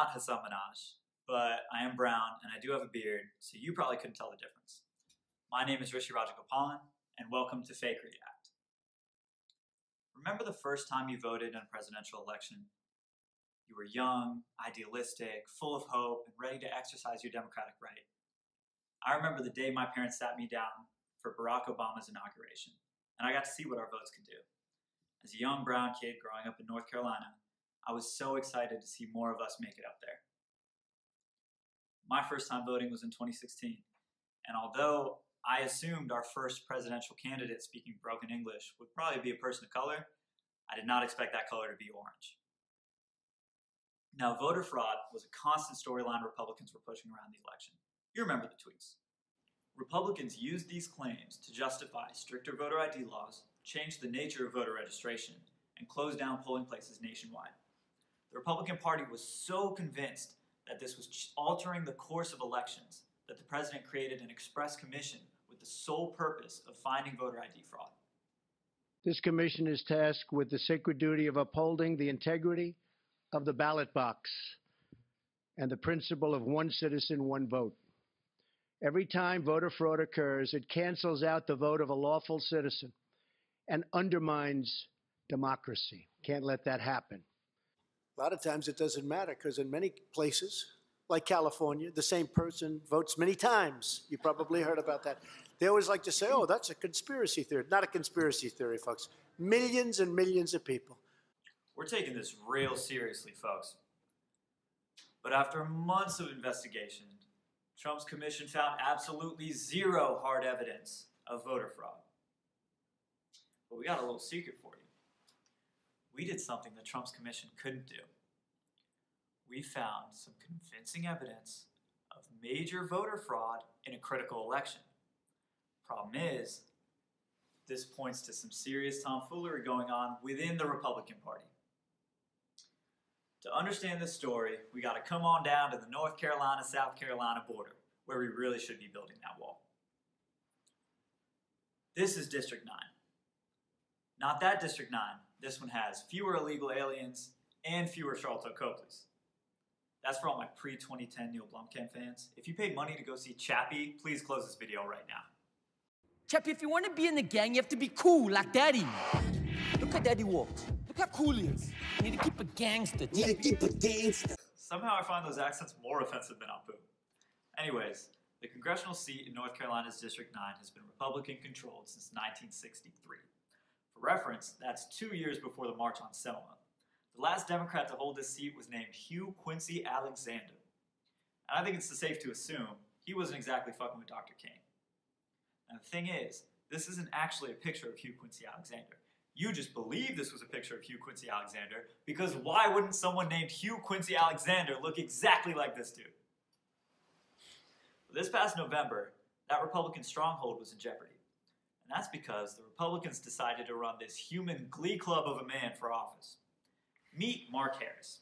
not Hassan Minaj, but I am brown and I do have a beard, so you probably couldn't tell the difference. My name is Rishi Rajagopalan, and welcome to Fakeriot Act. Remember the first time you voted in a presidential election? You were young, idealistic, full of hope, and ready to exercise your democratic right. I remember the day my parents sat me down for Barack Obama's inauguration, and I got to see what our votes could do. As a young brown kid growing up in North Carolina, I was so excited to see more of us make it up there. My first time voting was in 2016, and although I assumed our first presidential candidate speaking broken English would probably be a person of color, I did not expect that color to be orange. Now, voter fraud was a constant storyline Republicans were pushing around the election. You remember the tweets. Republicans used these claims to justify stricter voter ID laws, change the nature of voter registration, and close down polling places nationwide. The Republican Party was so convinced that this was altering the course of elections that the president created an express commission with the sole purpose of finding voter ID fraud. This commission is tasked with the sacred duty of upholding the integrity of the ballot box and the principle of one citizen, one vote. Every time voter fraud occurs, it cancels out the vote of a lawful citizen and undermines democracy. Can't let that happen. A lot of times it doesn't matter because in many places, like California, the same person votes many times. You probably heard about that. They always like to say, oh, that's a conspiracy theory. Not a conspiracy theory, folks. Millions and millions of people. We're taking this real seriously, folks. But after months of investigation, Trump's commission found absolutely zero hard evidence of voter fraud. But we got a little secret for you. We did something that Trump's commission couldn't do. We found some convincing evidence of major voter fraud in a critical election. Problem is, this points to some serious tomfoolery going on within the Republican Party. To understand this story, we got to come on down to the North Carolina-South Carolina border, where we really should be building that wall. This is District 9. Not that District 9. This one has fewer illegal aliens and fewer Charlotte Copleys. That's for all my pre-2010 Neil Blomkamp fans. If you paid money to go see Chappie, please close this video right now. Chappie, if you want to be in the gang, you have to be cool like Daddy. Look how Daddy walks. Look how cool he is. You need to keep a gangster. Somehow I find those accents more offensive than Apu. Anyways, the congressional seat in North Carolina's District 9 has been Republican-controlled since 1963. For reference, that's 2 years before the March on Selma. The last Democrat to hold this seat was named Hugh Quincy Alexander. And I think it's safe to assume he wasn't exactly fucking with Dr. King. And the thing is, this isn't actually a picture of Hugh Quincy Alexander. You just believe this was a picture of Hugh Quincy Alexander because why wouldn't someone named Hugh Quincy Alexander look exactly like this dude? This past November, that Republican stronghold was in jeopardy. And that's because the Republicans decided to run this human glee club of a man for office. Meet Mark Harris.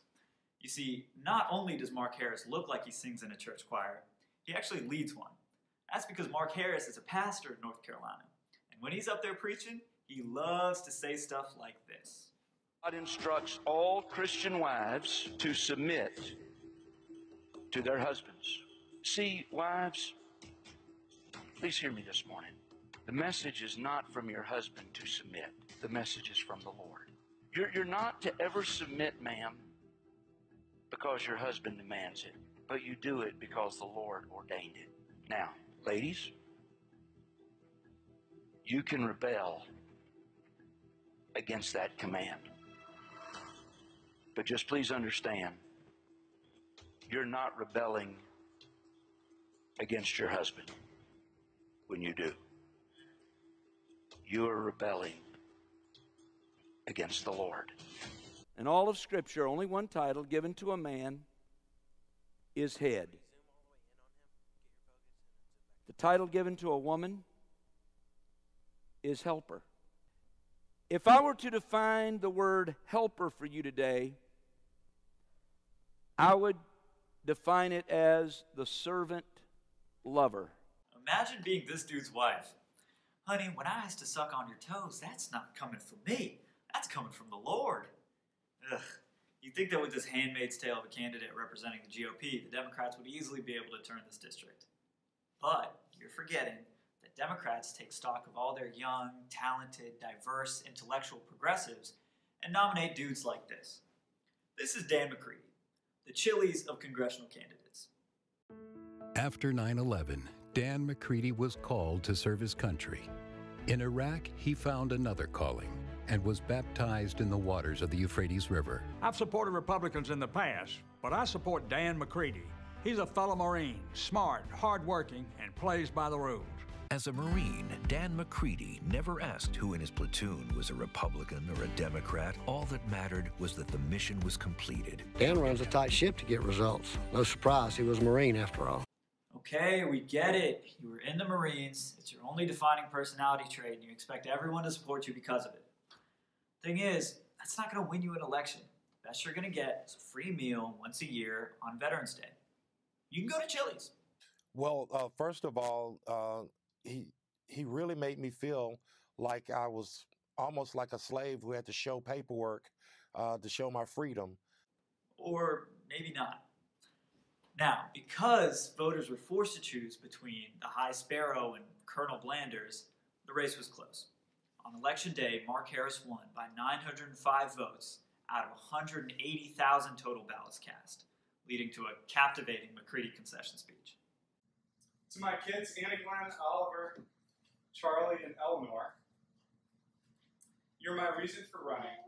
You see, not only does Mark Harris look like he sings in a church choir, he actually leads one. That's because Mark Harris is a pastor in North Carolina. And when he's up there preaching, he loves to say stuff like this. God instructs all Christian wives to submit to their husbands. See, wives, please hear me this morning. The message is not from your husband to submit. The message is from the Lord. You're not to ever submit, ma'am, because your husband demands it, but you do it because the Lord ordained it. Now, ladies, you can rebel against that command. But just please understand, you're not rebelling against your husband when you do. You are rebelling against the Lord. In all of Scripture, only one title given to a man is head. The title given to a woman is helper. If I were to define the word helper for you today, I would define it as the servant lover. Imagine being this dude's wife. Honey, when I ask to suck on your toes, that's not coming from me. That's coming from the Lord. Ugh. You'd think that with this handmaid's tale of a candidate representing the GOP, the Democrats would easily be able to turn this district. But you're forgetting that Democrats take stock of all their young, talented, diverse, intellectual progressives and nominate dudes like this. This is Dan McCready, the Chili's of congressional candidates. After 9/11, Dan McCready was called to serve his country. In Iraq, he found another calling and was baptized in the waters of the Euphrates River. I've supported Republicans in the past, but I support Dan McCready. He's a fellow Marine, smart, hardworking, and plays by the rules. As a Marine, Dan McCready never asked who in his platoon was a Republican or a Democrat. All that mattered was that the mission was completed. Dan runs a tight ship to get results. No surprise, he was a Marine after all. Okay, we get it. You were in the Marines. It's your only defining personality trait, and you expect everyone to support you because of it. Thing is, that's not going to win you an election. The best you're going to get is a free meal once a year on Veterans Day. You can go to Chili's. Well, first of all, he really made me feel like I was almost like a slave who had to show paperwork to show my freedom. Or maybe not. Now, because voters were forced to choose between the High Sparrow and Colonel Blanders, the race was close. On Election Day, Mark Harris won by 905 votes out of 180,000 total ballots cast, leading to a captivating McCready concession speech. To my kids, Anna Glenn, Oliver, Charlie, and Eleanor, you're my reason for running.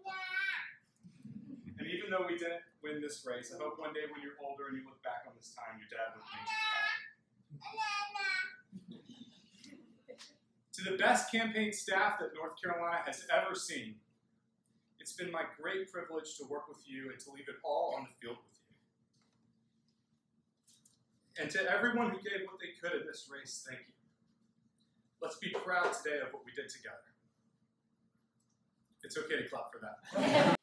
And even though we didn't win this race, I hope one day when you're older and you look back on this time, your dad will think to the best campaign staff that North Carolina has ever seen, it's been my great privilege to work with you and to leave it all on the field with you. And to everyone who gave what they could in this race, thank you. Let's be proud today of what we did together. It's okay to clap for that.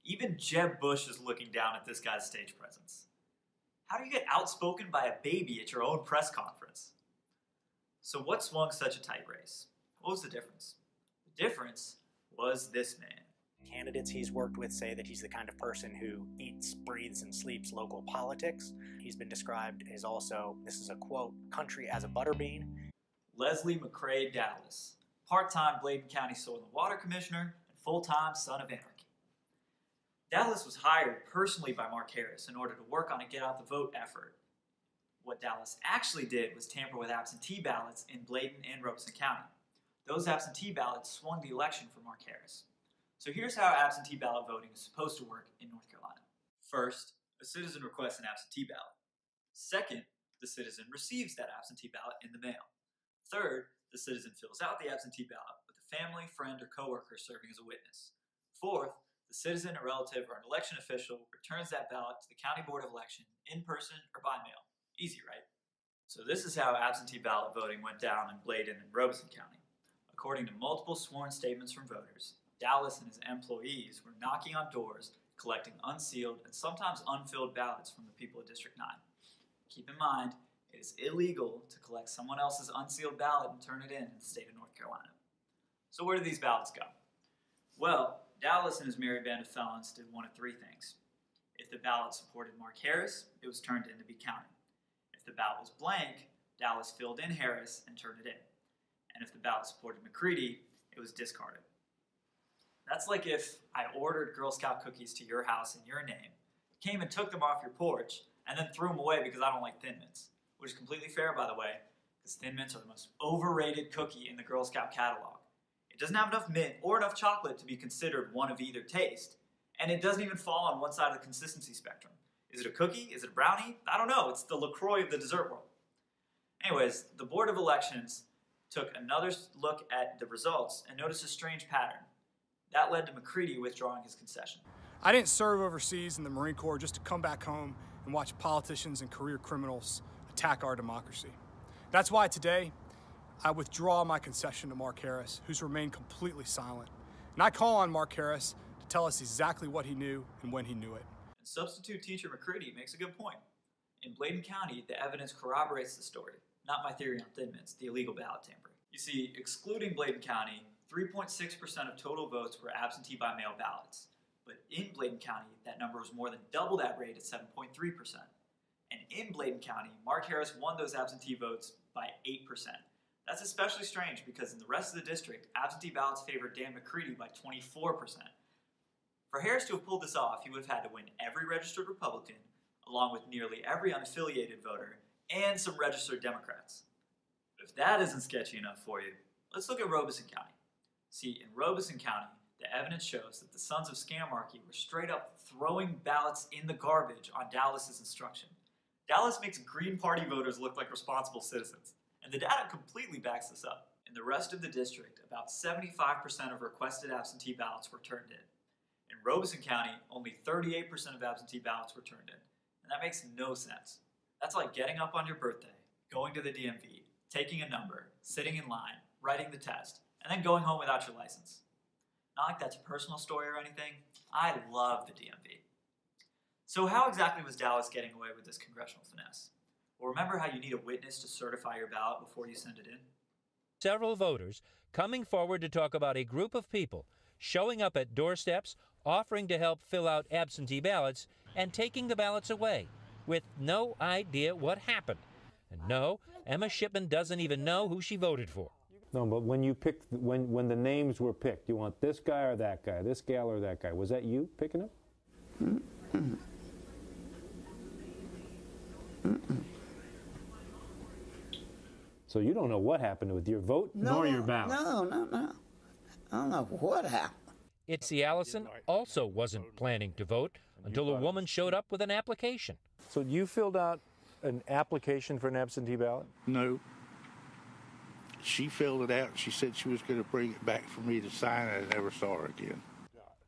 Even Jeb Bush is looking down at this guy's stage presence. How do you get outspoken by a baby at your own press conference? So what swung such a tight race? What was the difference? The difference was this man. Candidates he's worked with say that he's the kind of person who eats, breathes, and sleeps local politics. He's been described as also, this is a quote, country as a butterbean. Leslie McCrae Dallas, part-time Bladen County Soil and Water Commissioner and full-time son of anarchy. Dallas was hired personally by Mark Harris in order to work on a get-out-the-vote effort. What Dallas actually did was tamper with absentee ballots in Bladen and Robeson County. Those absentee ballots swung the election for Mark Harris. So here's how absentee ballot voting is supposed to work in North Carolina. First, a citizen requests an absentee ballot. Second, the citizen receives that absentee ballot in the mail. Third, the citizen fills out the absentee ballot with a family, friend, or coworker serving as a witness. Fourth, the citizen, a relative, or an election official returns that ballot to the County Board of Election in person or by mail. Easy, right? So this is how absentee ballot voting went down in Bladen and Robeson County. According to multiple sworn statements from voters, Dallas and his employees were knocking on doors, collecting unsealed and sometimes unfilled ballots from the people of District 9. Keep in mind, it is illegal to collect someone else's unsealed ballot and turn it in the state of North Carolina. So where do these ballots go? Well, Dallas and his merry band of felons did one of three things. If the ballot supported Mark Harris, it was turned in to be counted. If the ballot was blank, Dallas filled in Harris and turned it in. And if the ballot supported McCready, it was discarded. That's like if I ordered Girl Scout cookies to your house in your name, came and took them off your porch, and then threw them away because I don't like Thin Mints. Which is completely fair, by the way, because Thin Mints are the most overrated cookie in the Girl Scout catalog. It doesn't have enough mint or enough chocolate to be considered one of either taste, and it doesn't even fall on one side of the consistency spectrum. Is it a cookie? Is it a brownie? I don't know. It's the LaCroix of the dessert world. Anyways, the Board of Elections took another look at the results and noticed a strange pattern. That led to McCready withdrawing his concession. I didn't serve overseas in the Marine Corps just to come back home and watch politicians and career criminals attack our democracy. That's why today, I withdraw my concession to Mark Harris, who's remained completely silent. And I call on Mark Harris to tell us exactly what he knew and when he knew it. And substitute teacher McCready makes a good point. In Bladen County, the evidence corroborates the story, not my theory on Thin Mints, the illegal ballot tampering. You see, excluding Bladen County, 3.6% of total votes were absentee by mail ballots. But in Bladen County, that number was more than double that rate at 7.3%. And in Bladen County, Mark Harris won those absentee votes by 8%. That's especially strange because in the rest of the district, absentee ballots favored Dan McCready by 24%. For Harris to have pulled this off, he would have had to win every registered Republican, along with nearly every unaffiliated voter, and some registered Democrats. But if that isn't sketchy enough for you, let's look at Robeson County. See, in Robeson County, the evidence shows that the sons of Scamarchy were straight up throwing ballots in the garbage on Dallas's instruction. Dallas makes Green Party voters look like responsible citizens, and the data completely backs this up. In the rest of the district, about 75% of requested absentee ballots were turned in. In Robeson County, only 38% of absentee ballots were turned in, and that makes no sense. That's like getting up on your birthday, going to the DMV, taking a number, sitting in line, writing the test, and then going home without your license. Not like that's a personal story or anything. I love the DMV. So how exactly was Dallas getting away with this congressional finesse? Well, remember how you need a witness to certify your ballot before you send it in? Several voters coming forward to talk about a group of people showing up at doorsteps, offering to help fill out absentee ballots, and taking the ballots away with no idea what happened. And no, Emma Shipman doesn't even know who she voted for. No, but when you picked, when the names were picked, you want this guy or that guy, this gal or that guy, was that you picking them? Mm-mm. Mm-mm. So you don't know what happened with your vote nor your ballot? No. I don't know what happened. Itzy Allison also wasn't planning to vote until a woman showed up with an application. So you filled out an application for an absentee ballot? No. She filled it out. She said she was going to bring it back for me to sign, and I never saw her again.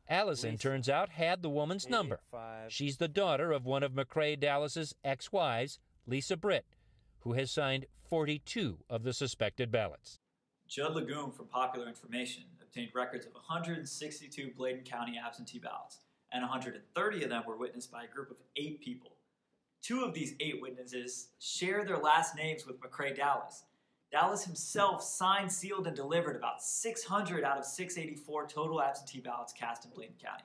Allison, turns out, had the woman's number. She's the daughter of one of McCrae Dallas's ex-wives, Lisa Britt, who has signed 42 of the suspected ballots. Judd Legume from Popular Information obtained records of 162 Bladen County absentee ballots, and 130 of them were witnessed by a group of 8 people. 2 of these 8 witnesses share their last names with McCrae Dallas. Dallas himself signed, sealed, and delivered about 600 out of 684 total absentee ballots cast in Bladen County.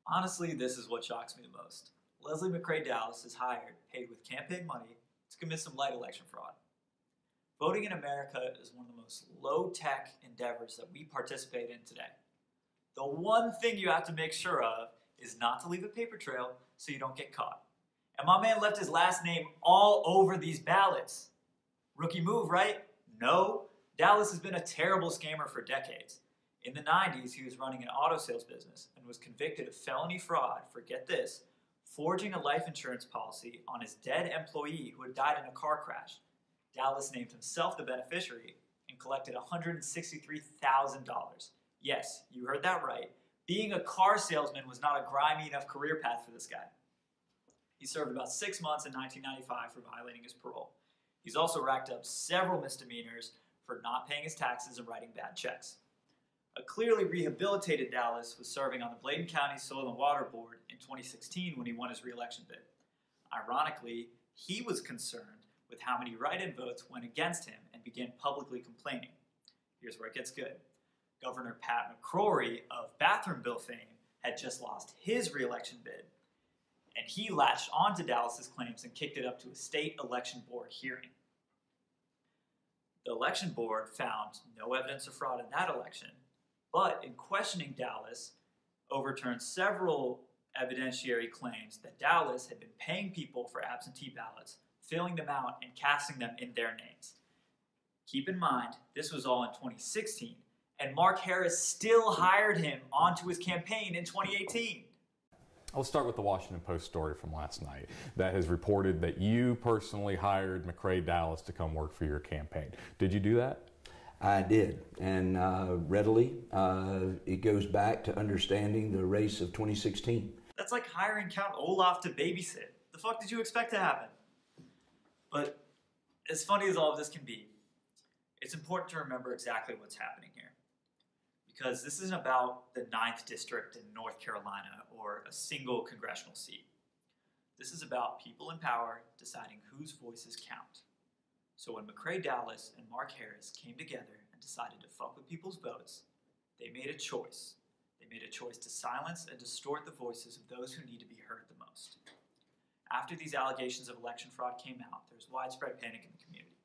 Honestly, this is what shocks me the most. Leslie McCrae Dallas is hired, paid with campaign money, to commit some light election fraud. Voting in America is one of the most low-tech endeavors that we participate in today. The one thing you have to make sure of is not to leave a paper trail so you don't get caught. And my man left his last name all over these ballots. Rookie move, right? No. Dallas has been a terrible scammer for decades. In the 90s, he was running an auto sales business and was convicted of felony fraud for, get this, forging a life insurance policy on his dead employee who had died in a car crash. Dallas named himself the beneficiary and collected $163,000. Yes, you heard that right. Being a car salesman was not a grimy enough career path for this guy. He served about 6 months in 1995 for violating his parole. He's also racked up several misdemeanors for not paying his taxes and writing bad checks. A clearly rehabilitated Dallas was serving on the Bladen County Soil and Water Board in 2016 when he won his re-election bid. Ironically, he was concerned with how many write-in votes went against him and began publicly complaining. Here's where it gets good. Governor Pat McCrory of bathroom bill fame had just lost his re-election bid, and he latched onto Dallas's claims and kicked it up to a state election board hearing. The election board found no evidence of fraud in that election, but in questioning Dallas, overturned several evidentiary claims that Dallas had been paying people for absentee ballots, filling them out, and casting them in their names. Keep in mind, this was all in 2016, and Mark Harris still hired him onto his campaign in 2018. Let's start with the Washington Post story from last night that has reported that you personally hired McCrae Dallas to come work for your campaign. Did you do that? I did, and readily. It goes back to understanding the race of 2016. That's like hiring Count Olaf to babysit. The fuck did you expect to happen? But as funny as all of this can be, it's important to remember exactly what's happening here. Because this isn't about the 9th District in North Carolina or a single congressional seat. This is about people in power deciding whose voices count. So when McCrae Dallas and Mark Harris came together and decided to fuck with people's votes, they made a choice. They made a choice to silence and distort the voices of those who need to be heard the most. After these allegations of election fraud came out, there was widespread panic in the community.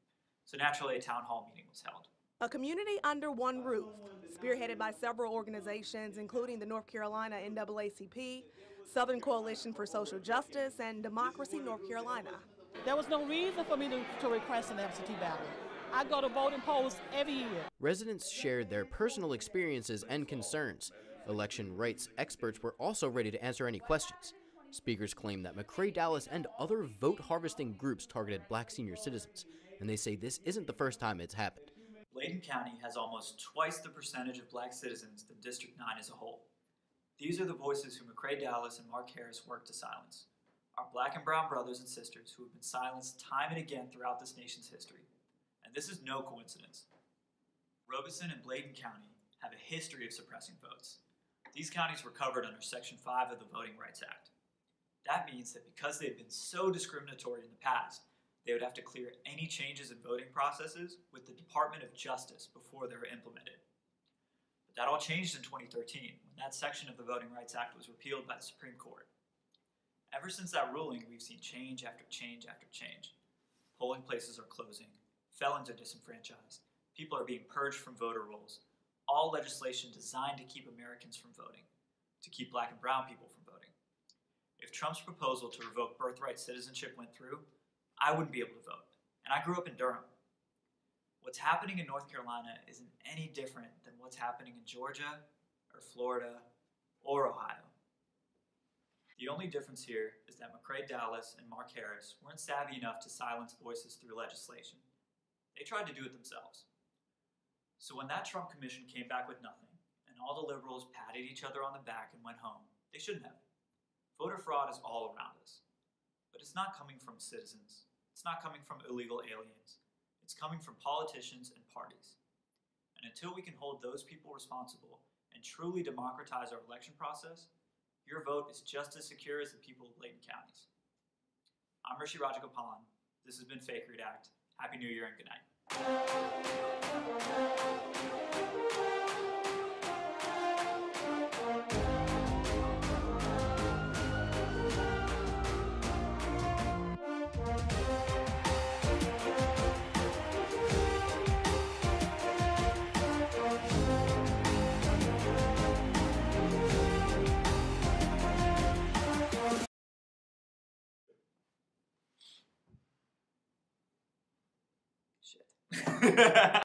So naturally, a town hall meeting was held. A community under one roof, spearheaded by several organizations, including the North Carolina NAACP, Southern Coalition for Social Justice, and Democracy North Carolina. There was no reason for me to request an absentee ballot. I go to voting polls every year. Residents shared their personal experiences and concerns. Election rights experts were also ready to answer any questions. Speakers claim that McCrae Dulles and other vote-harvesting groups targeted black senior citizens, and they say this isn't the first time it's happened. Bladen County has almost twice the percentage of black citizens than District 9 as a whole. These are the voices who McCrae Dulles and Mark Harris worked to silence. Our black and brown brothers and sisters who have been silenced time and again throughout this nation's history. And this is no coincidence. Robeson and Bladen County have a history of suppressing votes. These counties were covered under Section 5 of the Voting Rights Act. That means that because they've been so discriminatory in the past, they would have to clear any changes in voting processes with the Department of Justice before they were implemented. But that all changed in 2013 when that section of the Voting Rights Act was repealed by the Supreme Court. Ever since that ruling, we've seen change after change after change. Polling places are closing, felons are disenfranchised, people are being purged from voter rolls, all legislation designed to keep Americans from voting, to keep black and brown people from voting. If Trump's proposal to revoke birthright citizenship went through, I wouldn't be able to vote, and I grew up in Durham. What's happening in North Carolina isn't any different than what's happening in Georgia, or Florida, or Ohio. The only difference here is that McCrae Dulles and Mark Harris weren't savvy enough to silence voices through legislation. They tried to do it themselves. So when that Trump commission came back with nothing, and all the liberals patted each other on the back and went home, they shouldn't have. Voter fraud is all around us. But it's not coming from citizens. It's not coming from illegal aliens. It's coming from politicians and parties. And until we can hold those people responsible and truly democratize our election process, your vote is just as secure as the people of Bladen counties. I'm Rishi Rajagopalan. This has been Fakeriot Act. Happy New Year and good night. Shit.